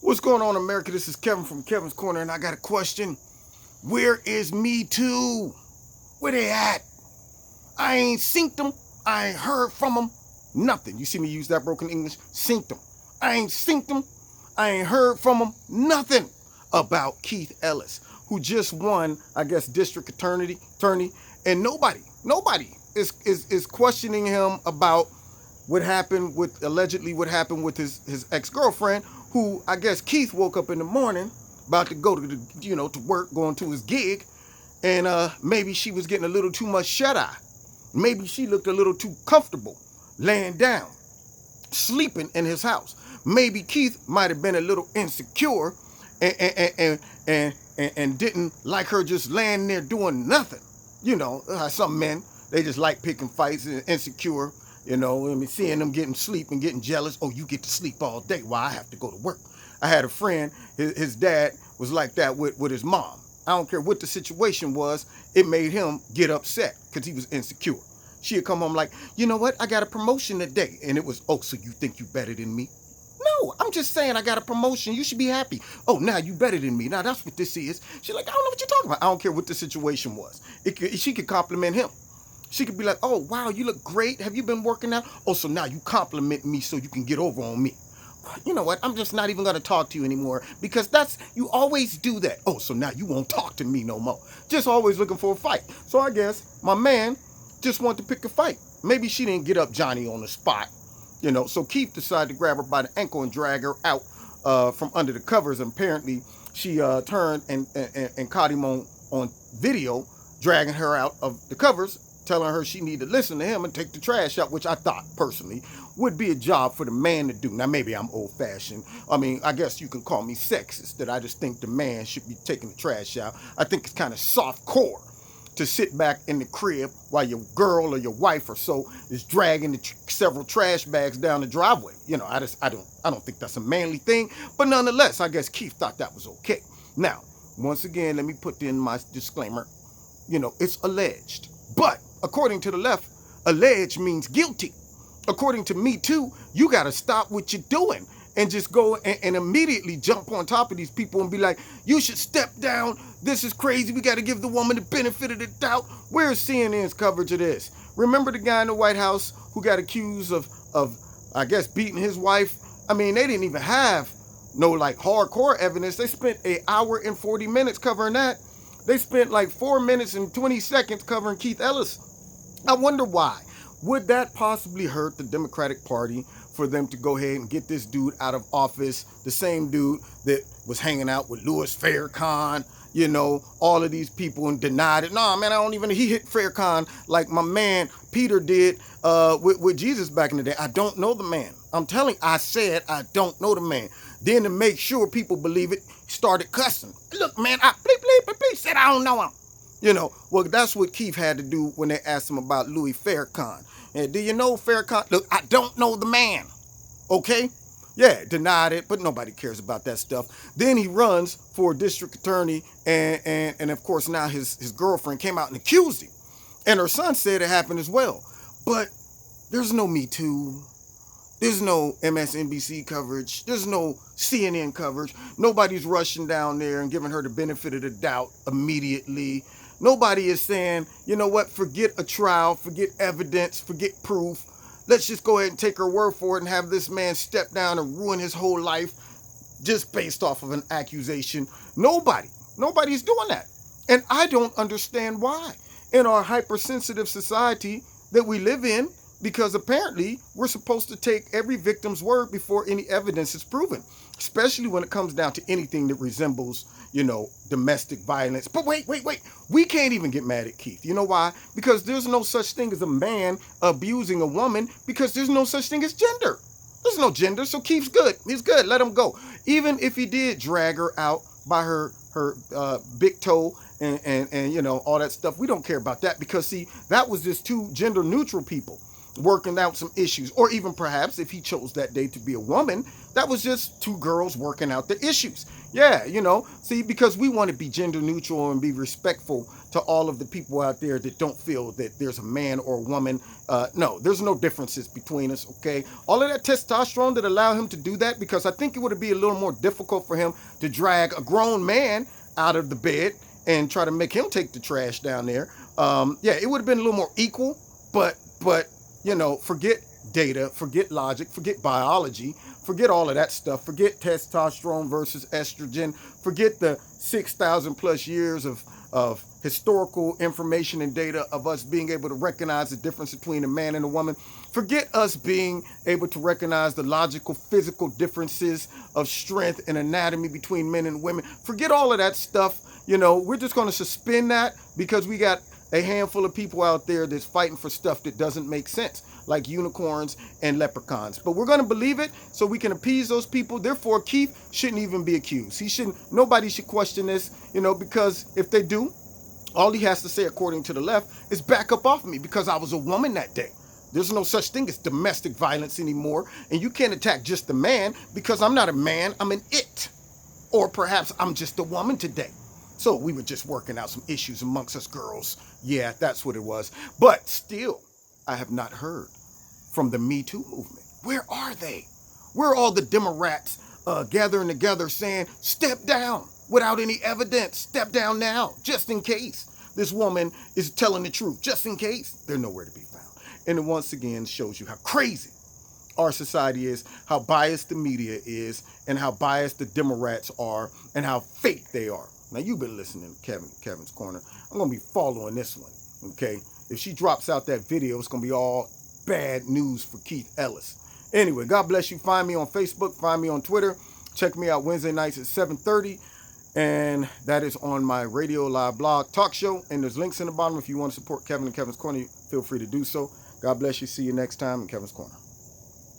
What's going on, America? This is Kevin from Kevin's Corner, and I got a question. Where is Me Too? Where they at? I ain't synced them. I ain't heard from them. Nothing. You see me use that broken English? Synced them. I ain't synced them. I ain't heard from them. Nothing about Keith Ellis, who just won, I guess, district attorney, and nobody is questioning him about allegedly what happened with his ex-girlfriend, who I guess Keith woke up in the morning about to go to work, going to his gig, and maybe she was getting a little too much shut-eye. Maybe she looked a little too comfortable laying down, sleeping in his house. Maybe Keith might have been a little insecure and didn't like her just laying there doing nothing. You know, some men, they just like picking fights and insecure. You know, I mean, seeing them getting sleep and getting jealous. Oh, you get to sleep all day while I have to go to work. I had a friend, his dad was like that with his mom. I don't care what the situation was, it made him get upset because he was insecure. She'd come home like, you know what, I got a promotion today. And it was, oh, so you think you better than me? No, I'm just saying I got a promotion. You should be happy. Oh, now you better than me. Now that's what this is. She's like, I don't know what you're talking about. I don't care what the situation was. She could compliment him. She could be like, oh, wow, you look great. Have you been working out? Oh, so now you compliment me so you can get over on me. You know what? I'm just not even going to talk to you anymore because you always do that. Oh, so now you won't talk to me no more. Just always looking for a fight. So I guess my man just wanted to pick a fight. Maybe she didn't get up Johnny on the spot. You know, so Keith decided to grab her by the ankle and drag her out from under the covers. And apparently she turned and caught him on video, dragging her out of the covers, telling her she needed to listen to him and take the trash out, which I thought personally would be a job for the man to do. Now, maybe I'm old fashioned. I mean, I guess you can call me sexist, that I just think the man should be taking the trash out. I think it's kind of soft core to sit back in the crib while your girl or your wife or so is dragging several trash bags down the driveway. You know, I don't think that's a manly thing, but nonetheless, I guess Keith thought that was okay. Now, once again, let me put in my disclaimer. You know, it's alleged, but according to the left, alleged means guilty. According to Me Too, you got to stop what you're doing and just go and immediately jump on top of these people and be like, you should step down. This is crazy. We got to give the woman the benefit of the doubt. Where's CNN's coverage of this? Remember the guy in the White House who got accused of I guess, beating his wife? I mean, they didn't even have no like hardcore evidence. They spent an hour and 40 minutes covering that. They spent like 4 minutes and 20 seconds covering Keith Ellis. I wonder why. Would that possibly hurt the Democratic Party for them to go ahead and get this dude out of office? The same dude that was hanging out with Louis Farrakhan, you know, all of these people, and denied it. No, man, he hit Farrakhan like my man Peter did with Jesus back in the day. I don't know the man. I said I don't know the man. Then to make sure people believe it, started cussing. Look, man, I said I don't know him. You know, well, that's what Keith had to do when they asked him about Louis Farrakhan. And do you know Farrakhan? Look, I don't know the man. Okay? Yeah, denied it, but nobody cares about that stuff. Then he runs for district attorney, and of course now his girlfriend came out and accused him. And her son said it happened as well. But there's no Me Too. There's no MSNBC coverage. There's no CNN coverage. Nobody's rushing down there and giving her the benefit of the doubt immediately. Nobody is saying, you know what, forget a trial, forget evidence, forget proof. Let's just go ahead and take her word for it and have this man step down and ruin his whole life just based off of an accusation. Nobody's doing that. And I don't understand why. In our hypersensitive society that we live in, because apparently we're supposed to take every victim's word before any evidence is proven, especially when it comes down to anything that resembles, you know, domestic violence. But wait. We can't even get mad at Keith. You know why? Because there's no such thing as a man abusing a woman, because there's no such thing as gender. There's no gender, so Keith's good. He's good. Let him go. Even if he did drag her out by her big toe and you know, all that stuff, we don't care about that, because see, that was just two gender neutral people. working out some issues. Or even perhaps if he chose that day to be a woman, that was just two girls working out the issues. Yeah, see, because we want to be gender neutral and be respectful to all of the people out there that don't feel that there's a man or a woman. No, there's no differences between us, okay? All of that testosterone that allowed him to do that, because I think it would be a little more difficult for him to drag a grown man out of the bed and try to make him take the trash down there. Yeah, it would have been a little more equal, but forget data, forget logic, forget biology, forget all of that stuff, forget testosterone versus estrogen, forget the 6,000 plus years of historical information and data of us being able to recognize the difference between a man and a woman. Forget us being able to recognize the logical, physical differences of strength and anatomy between men and women. Forget all of that stuff. We're just going to suspend that because we got a handful of people out there that's fighting for stuff that doesn't make sense, like unicorns and leprechauns. But we're going to believe it so we can appease those people. Therefore, Keith shouldn't even be accused. Nobody should question this, because if they do, all he has to say, according to the left, is back up off me because I was a woman that day. There's no such thing as domestic violence anymore. And you can't attack just the man because I'm not a man, I'm an it. Or perhaps I'm just a woman today. So we were just working out some issues amongst us girls. Yeah, that's what it was. But still, I have not heard from the Me Too movement. Where are they? Where are all the Democrats gathering together saying, step down without any evidence? Step down now, just in case this woman is telling the truth, just in case. They're nowhere to be found. And it once again shows you how crazy our society is, how biased the media is, and how biased the Democrats are, and how fake they are. Now, you've been listening to Kevin's Corner. I'm going to be following this one, okay? If she drops out that video, it's going to be all bad news for Keith Ellis. Anyway, God bless you. Find me on Facebook. Find me on Twitter. Check me out Wednesday nights at 7:30. And that is on my radio live blog talk show. And there's links in the bottom if you want to support Kevin and Kevin's Corner. Feel free to do so. God bless you. See you next time in Kevin's Corner.